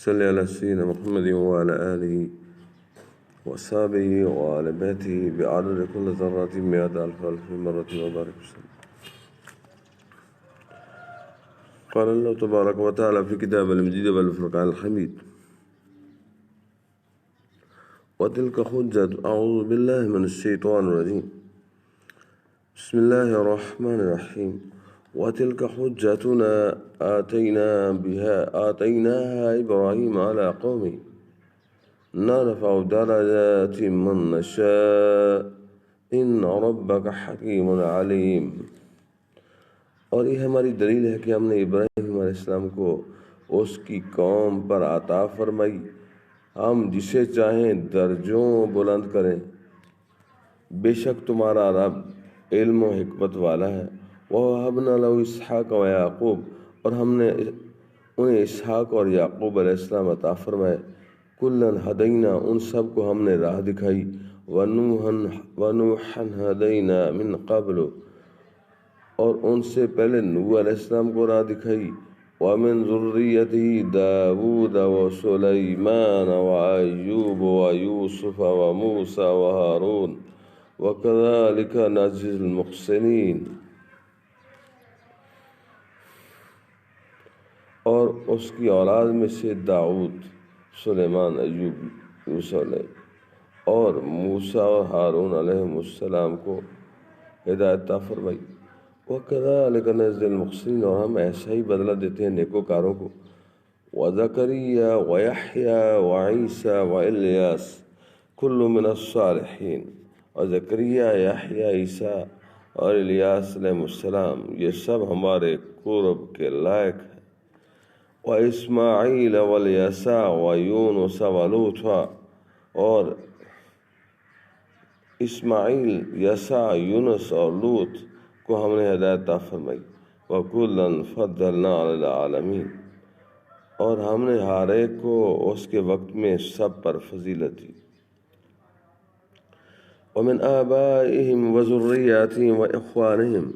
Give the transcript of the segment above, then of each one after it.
صلی علی سیدنا محمد وعلى آله وصحبه وعلى بيته بعدد كل ذرات مئة ألف مرة وبارك وسلم. قال الله تبارك وتعالى في كتاب المجيد والفرقان الحميد: وتلك حجة. أعوذ بالله من الشيطان الرجيم. بسم الله الرحمن الرحيم. وتلك حجتنا آتيناها إبراهيم على قومه نرفع درجات من نشاء إن ربك حكيم عليم. اور یہ ہماری دلیل ہے کہ ہم نے ابراہیم علیہ السلام کو اس کی قوم پر عطا فرمائی، ہم جسے چاہیں درجوں بلند کریں. بے شک تمہارا رب علم و حکمت والا ہے. وَوَهَبْنَا لَهُ اسحاق و یعقوب، اور ہم نے انہیں اسحاق اور یعقوب علیہ السلام عطا فرمائے. کُلًا ہدینا، ان سب کو ہم نے راہ دکھائی. وَنُوحًا ہدینا من قبل، اور ان سے پہلے نوح علیہ السلام کو راہ دکھائی. وَمِن ذُرِّيَّتِهِ داود وسليمان وأيوب ويوسف وموسى وهارون وكذلك نجزي المحسنين. اور اس کی اولاد میں سے داؤد، سلیمان، ایوب، یوسف اور موسیٰ اور ہارون علیہ السلام کو ہدایت عطا فرمائی. وَكَذَلِكَ نَجْزِي الْمُحْسِنِينَ، اور ہم ایسا ہی بدلہ دیتے ہیں نیکوکاروں کو. وَزَكَرِيَّا وَيَحْيَا وَعِيسَى وَإِلْيَاسَ كُلٌّ مِّنَ الصَّالِحِينَ. اور زکریا، یحییٰ، عیسیٰ اور الیاس علیہ السلام یہ سب ہمارے قرب کے لائق ہیں. وَإِسْمَاعِيلَ وَالْيَسَعَ وَيُونُسَ وَلُوطًا، اور اسماعیل، یسع، یونس اور لوط کو ہم نے ہدایت عطا فرمائی. وَكُلًّا فَضَّلْنَا عَلَى الْعَالَمِينَ، اور ہم نے ہر ایک کو اس کے وقت میں سب پر فضیلت دی. وَمِنْ آبَائِهِمْ وَذُرِّيَّاتِهِمْ وَإِخْوَانِهِمْ،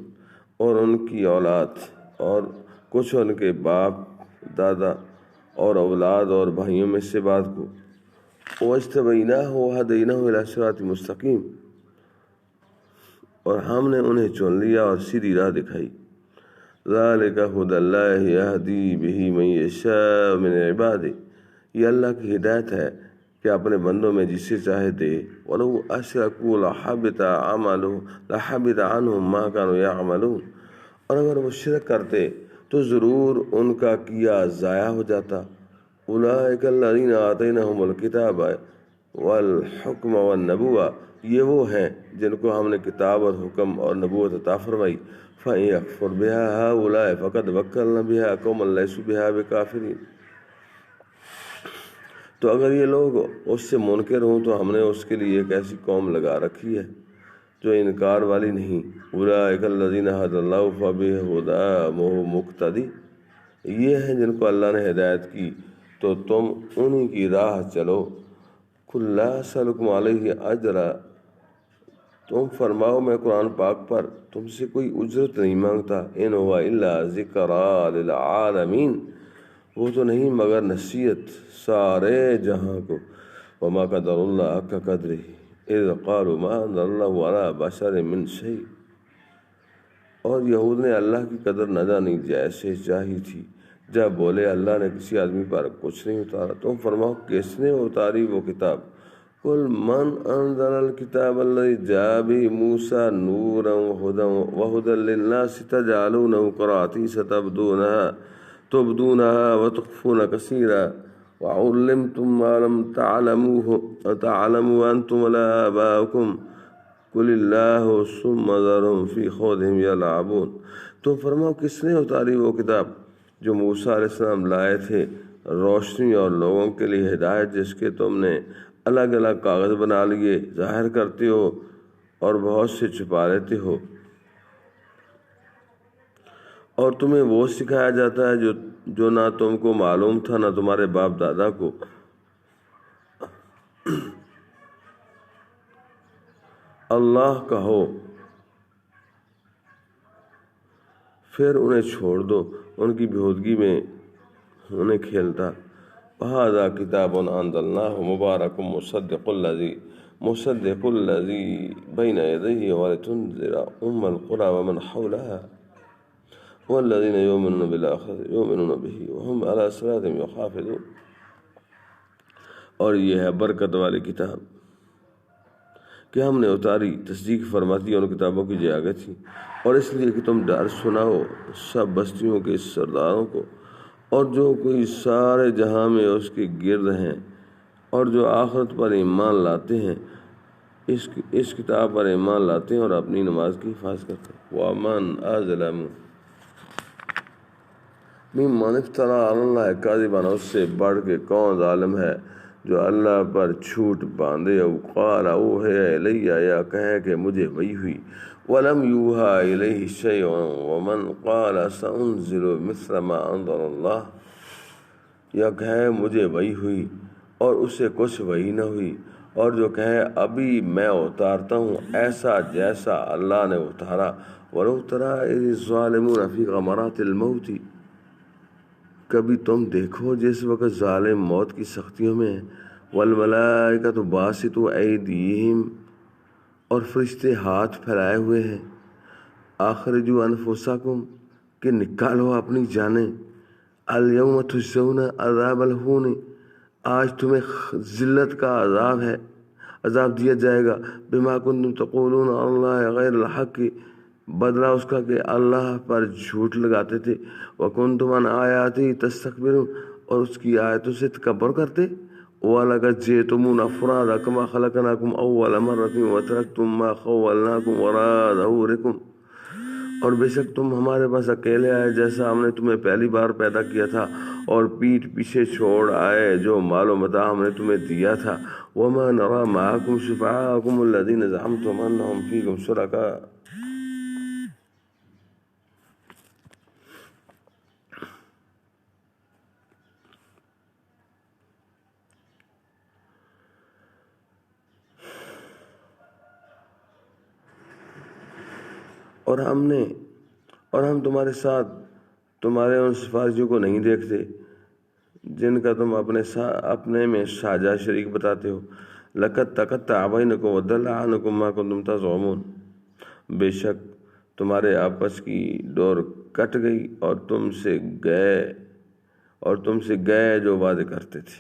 اور ان کی اولاد اور کچھ ان کے باپ دادا اور اولاد اور بھائیوں میں سے بعض کو. وَاجْتَبَيْنَاهُ وَهَدَيْنَاهُ إِلَىٰ صِرَاطٍ مُسْتَقِيمٍ، اور ہم نے انہیں چن لیا اور سیدھی راہ دکھائی. ذَلِكَ هُدَى اللَّهِ يَهْدِي بِهِ مَن يَشَاءُ مِنْ عِبَادِهِ، یہ اللہ کی ہدایت ہے کہ اپنے بندوں میں جسے چاہے دے. وَلَوْ أَشْرَكُوا لَحَبِطَ عَنْهُمْ مَا كَانُوا يَعْمَلُونَ، اور اگر وہ شرک کرتے تو ضرور ان کا کیا ضائع ہو جاتا. أُولَٰئِكَ الَّذِينَ آتَيْنَاهُمُ الْكِتَابَ وَالْحُكْمَ وَالنَّبُوَّةَ، یہ وہ ہیں جن کو ہم نے کتاب اور حکم اور نبوت عطا فرمائی. فَإِن يَكْفُرْ بِهَا هَؤُلَاءِ فَقَدْ وَكَّلْنَا بِهَا قَوْمًا لَيْسُوا بِهَا بِكَافِرِينَ. تو اگر یہ لوگ اس سے منکر ہوں تو ہم نے اس کے لیے ایک ایسی قوم لگا رکھی ہے جو انکار والی نہیں. أُولَٰئِكَ الَّذِينَ هَدَى اللَّهُ فَبِهُدَاهُ مُقْتَدِي، یہ ہیں جن کو اللہ نے ہدایت کی تو تم انہی کی راہ چلو. قُل لَّا أَسْأَلُكُمْ عَلَيْهِ أَجْرًا، تم فرماؤ میں قرآن پاک پر تم سے کوئی اجرت نہیں مانگتا. إِنْ هُوَ إِلَّا ذِكْرَىٰ لِلْعَالَمِينَ، وہ تو نہیں مگر نصیحت سارے جہاں کو. وَمَا قَدَرُوا اللَّهَ حَقَّ قَدْرِهِ إِذْ قَالُوا مَا أَنزَلَ اللَّهُ عَلَىٰ بَشَرٍ مِّن شَيْءٍ، اور یہود نے اللہ کی قدر نہ جانی جیسے چاہی تھی جب بولے اللہ نے کسی آدمی پر کچھ نہیں اتارا. تم فرماؤ کس نے اتاری وہ کتاب؟ قُلْ مَنْ أَنزَلَ الْكِتَابَ الَّذِي جَاءَ بِهِ مُوسَىٰ نُورًا وَهُدًى لِّلنَّاسِ تَجْعَلُونَهُ قَرَاطِيسَ تُبْدُونَهَا وَتُخْفُونَ كَثِيرًا وَعُلِّمْتُم مَّا لَمْ تَعْلَمُوا أَنتُمْ وَلَا آبَاؤُكُمْ قُلِ اللَّهُ ثُمَّ ذَرْهُمْ فِي خَوْضِهِمْ يَلْعَبُونَ. تو فرماؤ کس نے اتاری وہ کتاب جو موسیٰ علیہ السلام لائے تھے، روشنی اور لوگوں کے لیے ہدایت، جس کے تم نے الگ الگ کاغذ بنا لیے، ظاہر کرتے ہو اور بہت سے چھپا لیتے ہو. اور تمہیں وہ سکھایا جاتا ہے جو نہ تم کو معلوم تھا نہ تمہارے باپ دادا کو. اللہ کہو پھر انہیں چھوڑ دو ان کی بےہودگی میں انہیں کھیلتا۔ وَهَذَا كِتَابٌ أَنزَلْنَاهُ مُبَارَكٌ مُصَدِّقُ الَّذِي بَيْنَ يَدَيْهِ وَلِتُنذِرَ أُمَّ الْقُرَىٰ وَمَنْ حَوْلَهَا وَالَّذِينَ يُؤْمِنُونَ بِالْآخِرَةِ يُؤْمِنُونَ بِهِ وَهُمْ عَلَىٰ صَلَاتِهِمْ يُحَافِظُونَ۔ اور یہ ہے برکت والی کتاب کہ ہم نے اتاری، تصدیق فرماتی ان کتابوں کی جو آگے تھی، اور اس لیے کہ تم ڈر سناؤ سب بستیوں کے سرداروں کو اور جو کوئی سارے جہاں میں اس کے گرد ہیں، اور جو آخرت پر ایمان لاتے ہیں، اس کتاب پر ایمان لاتے ہیں اور اپنی نماز کی حفاظت کرتے ہیں۔ وَمَنْ أَظْلَمُ مِمَّنِ افْتَرَىٰ عَلَى اللَّهِ كَاذِبًا، اس سے بڑھ کے کون ظالم ہے جو اللہ پر جھوٹ باندھے، او قال اوحی الی، یا کہے کہ مجھے وحی ہوئی، ولم یوحی الیہ شیء، ومن قال سأنزل مثل ما انزل اللہ، یا کہے مجھے وحی ہوئی اور اسے کچھ وحی نہ ہوئی، اور جو کہے ابھی میں اتارتا ہوں ایسا جیسا اللہ نے اتارا۔ وَلَوْ تَرَىٰ إِذِ الظَّالِمُونَ فِي غَمَرَاتِ الْمَوْتِ، کبھی تم دیکھو جس وقت ظالم موت کی سختیوں میں ہیں، والملائکۃ باسطوا ایدیہم، اور فرشتے ہاتھ پھیلائے ہوئے ہیں، اخرجوا انفسکم، کہ نکالو اپنی جانیں، الیوم تجزون عذاب الہون، آج تمہیں ذلت کا عذاب دیا جائے گا، بما کنتم تقولون علی اللہ غیر الحق، بدلہ اس کا کہ اللہ پر جھوٹ لگاتے تھے، وکنتم عن آیاتہ تستکبرون، اور اس کی آیتوں سے تکبر کرتے، وَلَقَدْ جِئْتُمُونَا فُرَادَىٰ كَمَا خَلَقْنَاكُمْ أَوَّلَ مَرَّةٍ وَتَرَكْتُم مَّا خَوَّلْنَاكُمْ وَرَاءَ ظُهُورِكُمْ، اور بے شک تم ہمارے پاس اکیلے آئے جیسا ہم نے تمہیں پہلی بار پیدا کیا تھا، اور پیٹھ پیچھے چھوڑ آئے جو مال و متاع ہم نے تمہیں دیا تھا، وَمَا نَرَىٰ مَعَكُمْ شُفَعَاءَكُمُ الَّذِينَ زَعَمْتُمْ أَنَّهُمْ فِيكُمْ شُرَكَاءُ، اور ہم تمہارے ساتھ تمہارے ان سفارشوں کو نہیں دیکھتے جن کا تم اپنے میں ساجھا شریک بتاتے ہو۔ لَقَدْ تَقَطَّعَ بَيْنَكُمْ وَضَلَّ عَنْكُمْ مَا كُنْتُمْ تَزْعُمُونَ، بے شک تمہارے آپس کی ڈور کٹ گئی اور تم سے گئے جو وعدے کرتے تھے۔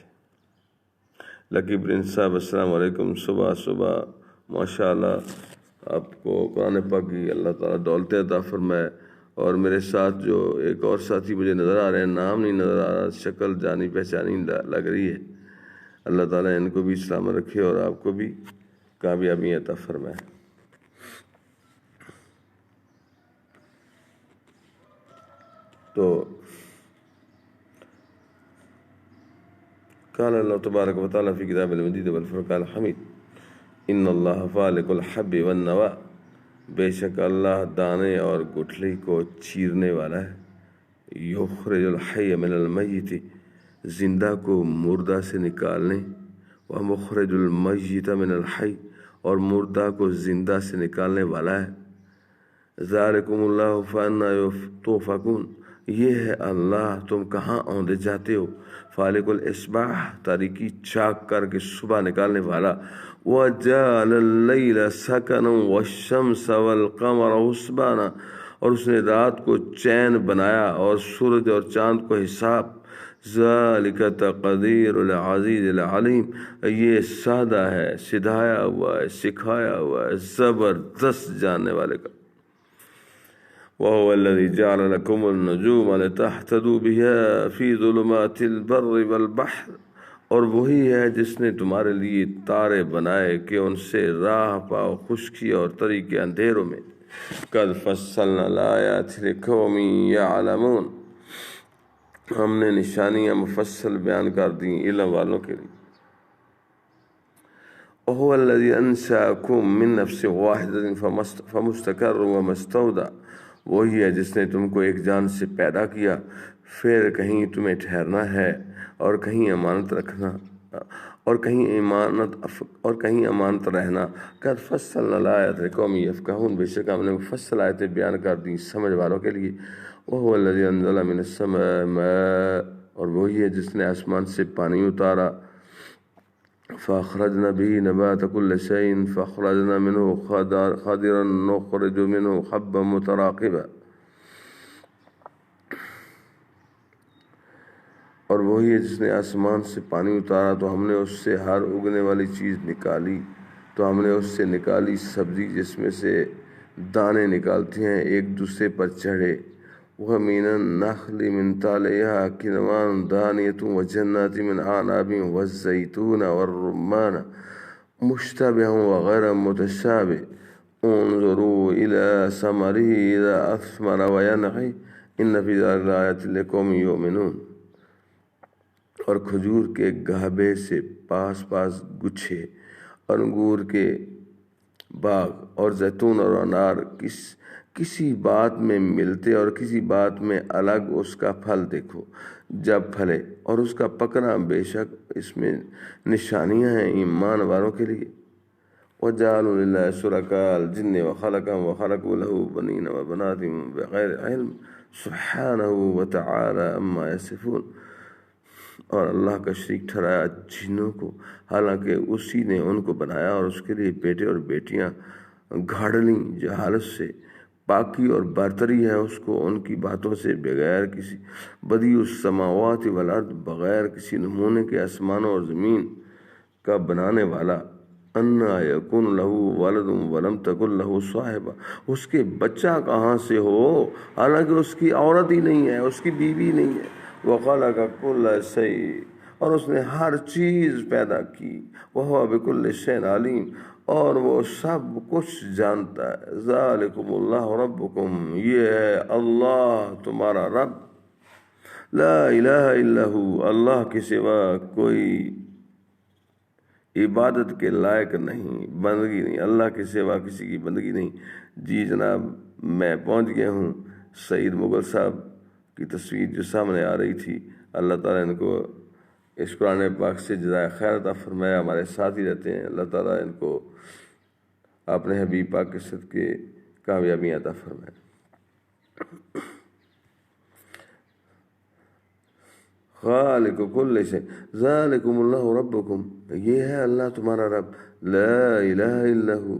لکی پرنس صاحب السلام علیکم، صبح ماشاءاللہ آپ کو قرآن پاک کی اللہ تعالیٰ دولت عطا فرمائے، اور میرے ساتھ جو ایک اور ساتھی مجھے نظر آ رہے ہیں، نام نہیں نظر آ رہا، شکل جانی پہچانی لگ رہی ہے، اللہ تعالیٰ ان کو بھی سلامت رکھے اور آپ کو بھی کامیابی عطا فرمائے۔ تو قال اللہ تبارک و تعالیٰ فی کتاب المجید والفرقان الحمید، ان اللہ فالق الحب والنوى، بے شک اللہ دانے اور گٹھلی کو چیرنے والا ہے، یخرج الحی من المیت، زندہ کو مردہ سے نکالنے، ومخرج المیت من الحی، اور مردہ کو زندہ سے نکالنے والا ہے، ذالکم اللہ فانا توفکون، یہ ہے اللہ تم کہاں اوندے جاتے ہو، فالق الاصباح، تاریکی چاک کر کے صبح نکالنے والا، وَجَعَلَ اللَّيْلَ سَكَنًا وَالشَّمْسَ وَالْقَمَرَ حُسْبَانًا، اور اس نے رات کو چین بنایا اور سورج اور چاند کو حساب، ذَلِكَ تَقْدِيرُ الْعَزِيزِ الْعَلِيمِ، یہ سادہ ہے، سدھایا ہوا ہے، سکھایا ہوا ہے، زبردست جاننے والے کا۔ وَهُوَ الَّذِي جَعَلَ لَكُمُ النُّجُومَ لِتَهْتَدُوا بِهَا فِي ظُلُمَاتِ الْبَرِّ وَالْبَحْرِ، اور وہی ہے جس نے تمہارے لیے تارے بنائے کہ ان سے راہ پاؤ خشکی اور تری کے اندھیروں میں، قَدْ فَصَّلْنَا الْآيَاتِ لِقَوْمٍ يَعْلَمُونَ، ہم نے نشانیاں مفصل بیان کر دیں علم والوں کے لیے۔ وَهُوَ الَّذِي أَنشَأَكُم مِّن نَّفْسٍ وَاحِدَةٍ فَمُسْتَقَرٌّ وَمُسْتَوْدَعٌ، وہی ہے جس نے تم کو ایک جان سے پیدا کیا، پھر کہیں تمہیں ٹھہرنا ہے اور کہیں امانت رکھنا، اور کہیں امانت رہنا، قد فصلنا الآیات لقوم یفقہون، بے شک ہم نے مفصل آیتیں بیان کر دیں سمجھ والوں کے لیے۔ وہو الذی انزل من السماء ماء، اور وہی ہے جس نے آسمان سے پانی اتارا، فأخرجنا به نبات كل شيء فأخرجنا منه خضرا نخرج منه حبا متراقبا، اور وہی ہے جس نے آسمان سے پانی اتارا تو ہم نے اس سے ہر اگنے والی چیز نکالی، تو ہم نے اس سے نکالی سبزی جس میں سے دانے نکالتے ہیں ایک دوسرے پر چڑھے۔ وَمِنَ النَّخْلِ مِنْ طَلْعِهَا كِنْوَانٌ دَانِيَةٌ وَجَنَّاتٍ مِنْ أَعْنَابٍ وَالزَّيْتُونَ وَالرُّمَّانَ مُشْتَبِهًا وَغَيْرَ مُتَشَابِهٍ انظُرُوا إِلَى ثَمَرِهِ إِذَا أَثْمَرَ وَيَنْعِهِ إِنَّ فِي ذَلِكَ لَآيَاتٍ لِقَوْمٍ يُؤْمِنُونَ، اور کھجور کے گہبے سے پاس پاس گچھے، اور انگور کے باغ اور زیتون اور انار کسی بات میں ملتے اور کسی بات میں الگ، اس کا پھل دیکھو جب پھلے اور اس کا پکنا، بے شک اس میں نشانیاں ہیں ایمان والوں کے لیے۔ وَجَعَلُوا لِلَّهِ شُرَكَاءَ الْجِنِّ وَخَلَقَهُمْ وَخَلَقُوا لَهُ بَنِينَ وَبَنَاتٍ بِغَيْرِ عِلْمٍ سُبْحَانَهُ وَتَعَالَىٰ عَمَّا يَصِفُونَ، اور اللہ کا شریک ٹھہرایا جنوں کو، حالانکہ اسی نے ان کو بنایا اور اس کے لیے بیٹے اور بیٹیاں گھاڑ لیں۔ جہالت سے پاکی اور برتری ہے اس کو ان کی باتوں سے، بغیر کسی بدیع السماوات والارض، بغیر کسی نمونے کے آسمانوں اور زمین کا بنانے والا۔ انا یکون لہ ولد ولم تکن لہ صاحبہ، اس کے بچہ کہاں سے ہو حالانکہ اس کی عورت ہی نہیں ہے، اس کی بیوی نہیں ہے۔ وخلق کل شیء، اور اس نے ہر چیز پیدا کی۔ وہو بکل شیء علیم، اور وہ سب کچھ جانتا ہے۔ ذالکم اللہ ربکم، یہ ہے اللہ تمہارا رب، لا الہ الا ہو، اللہ کے سوا کوئی عبادت کے لائق نہیں، بندگی نہیں، اللہ کے سوا کسی کی بندگی نہیں۔ جی جناب، میں پہنچ گیا ہوں۔ سعید مغل صاحب کی تصویر جو سامنے آ رہی تھی، اللہ تعالیٰ ان کو اس قرآن پاک سے جزائے خیر عطا فرمایا، ہمارے ساتھ ہی رہتے ہیں۔ اللہ تعالیٰ ان کو اپنے حبیب پاک کے صدقے کامیابیاں عطا فرمائے۔ خالق کل شیء ذالکم اللہ ربکم، یہ ہے اللہ تمہارا رب، لا الہ الا ہو،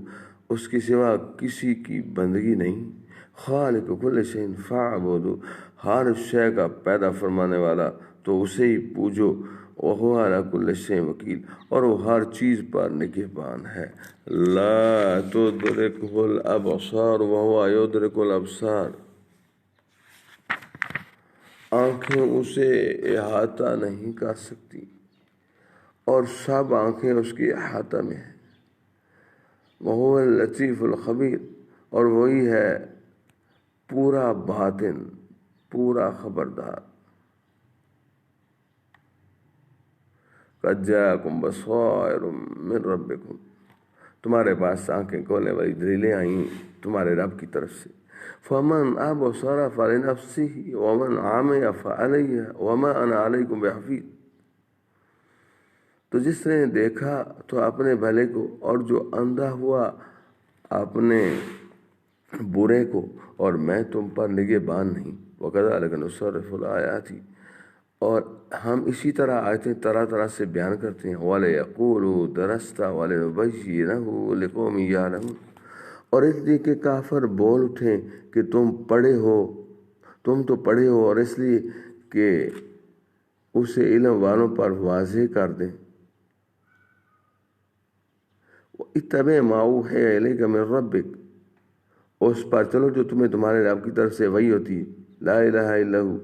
اس کے سوا کسی کی بندگی نہیں۔ خالق کل شیء فاعبدوا، ہر شے کا پیدا فرمانے والا تو اسے ہی پوجو۔ وہو علی کل شیء وکیل، اور وہ ہر چیز پر نگہبان ہے۔ لا تدرکہ الابصار وہو یدرک الابصار، آنکھیں اسے احاطہ نہیں کر سکتی اور سب آنکھیں اس کے احاطہ میں ہیں۔ وہو اللطیف الخبیر، اور وہی ہے پورا باطن، پورا خبردار۔ قد جاءکم بصائر من ربکم، تمہارے پاس آنکھیں کھولنے والی دلیلیں آئیں تمہارے رب کی طرف سے۔ فمن ابصر فلنفسه ومن عمي فعليها وما انا عليكم بحفيظ، تو جس نے دیکھا تو اپنے بھلے کو، اور جو اندھا ہوا اپنے برے کو، اور میں تم پر نگہبان نہیں۔ وَكَذَلِكَ نُصَرِّفُ الْآيَاتِ، اور ہم اسی طرح آیتیں طرح طرح سے بیان کرتے ہیں۔ وَلَيَقُولُوا دَرَسْتَ وَلِنُبَيِّنَهُ لِقَوْمٍ يَعْلَمُونَ، اور اس لیے کہ کافر بول اٹھیں کہ تم تو پڑھے ہو، اور اس لیے کہ اسے علم والوں پر واضح کر دیں۔ اتبع ما اوحی الیک من ربک، اس پر چلو جو تمہیں تمہارے رب کی طرف سے وحی ہوتی ہے۔ لا الہ الا ہو،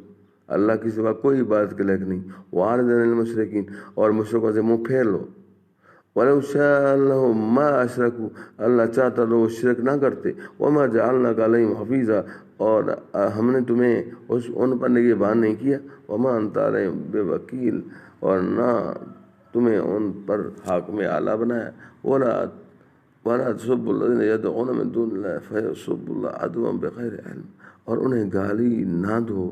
اللہ کی سوا کوئی عبادت کے لائق نہیں۔ وَأَعْرِضْ عَنِ الْمُشْرِكِينَ، اور مشرکوں سے منہ پھیر لو۔ وَلَوْ شَاءَ اللَّهُ مَا أَشْرَكُوا، اللہ چاہتا تو وہ شرک نہ کرتے۔ وَمَا جَعَلْنَاكَ عَلَيْهِمْ حَفِيظًا، اور ہم نے تمہیں ان پر نگہبان نہیں کیا۔ وَمَا أَنْتَ عَلَيْهِمْ بِوَكِيلٍ، اور نہ تمہیں ان پر حاکم اعلیٰ بنایا۔ وَلَا تَسُبُّوا الَّذِينَ يَدْعُونَ مِن دُونِ اللَّهِ فَيَسُبُّوا اللَّهَ عَدْوًا بِغَيْرِ عِلْمٍ، اور انہیں گالی نہ دو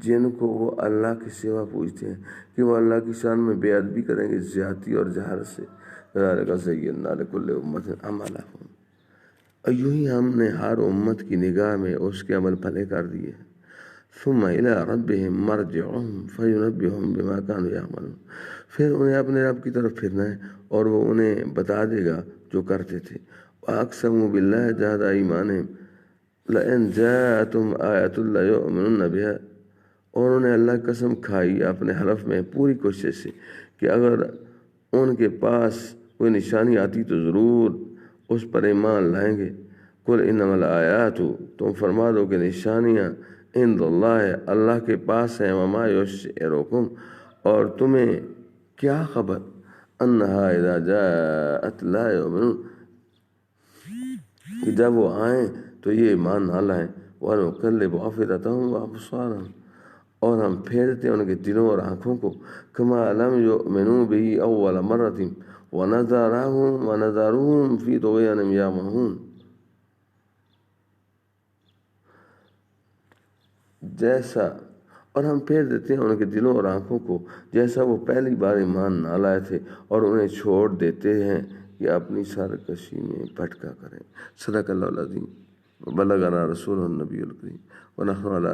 جن کو وہ اللہ کی سوا پوچھتے ہیں کہ وہ اللہ کی شان میں بے ادبی کریں گے زیادتی اور جہالت سے، ذالک زینا لکل امۃ عملہم، اور یوں ہی ہم نے ہر امت کی نگاہ میں اس کے عمل بھلے کر دیے ہیں، ثم الی ربہم مرجعہم فینبئہم بما کانوا یعملون، پھر انہیں اپنے رب کی طرف پھرنا ہے اور وہ انہیں بتا دے گا جو کرتے تھے۔ وَأَقْسَمُوا بِاللَّهِ جَهْدَ أَيْمَانِهِمْ لَئِنْ جَاءَتْهُمْ آیَةٌ لَّيُؤْمِنُنَّ بِهَا، اور انہیں اللہ کی قسم کھائی اپنے حلف میں پوری کوشش سے کہ اگر ان کے پاس کوئی نشانی آتی تو ضرور اس پر ایمان لائیں گے۔ قُلْ إِنَّمَا الْآيَاتُ، تم فرما دو کہ نشانیاں عند اللہ اللہ کے پاس ہیں، وَمَا يُشْعِرُكُمْ، اور تمہیں کیا خبر، أَنَّهَا إِذَا جَاءَتْ لَا يُؤْمِنُونَ، کہ جب وہ آئیں تو یہ ایمان نہ لائیں۔ وَنُقَلِّبُ أَفْئِدَتَهُمْ وَأَبْصَارَهُمْ، اور ہم پھیرتے ہیں ان کے دلوں اور آنکھوں کو، كَمَا لَمْ يُؤْمِنُوا بِهِ أَوَّلَ مَرَّةٍ وَنَذَرُهُمْ فِي طُغْيَانِهِمْ يَعْمَهُونَ، جیسا، اور ہم پھیر دیتے ہیں ان کے دلوں اور آنکھوں کو جیسا وہ پہلی بار ایمان نہ لائے تھے، اور انہیں چھوڑ دیتے ہیں کہ اپنی سرکشی میں بھٹکا کریں۔ صدق اللہ العظیم، وبلغنا رسول النبی الکریم، ونحن علی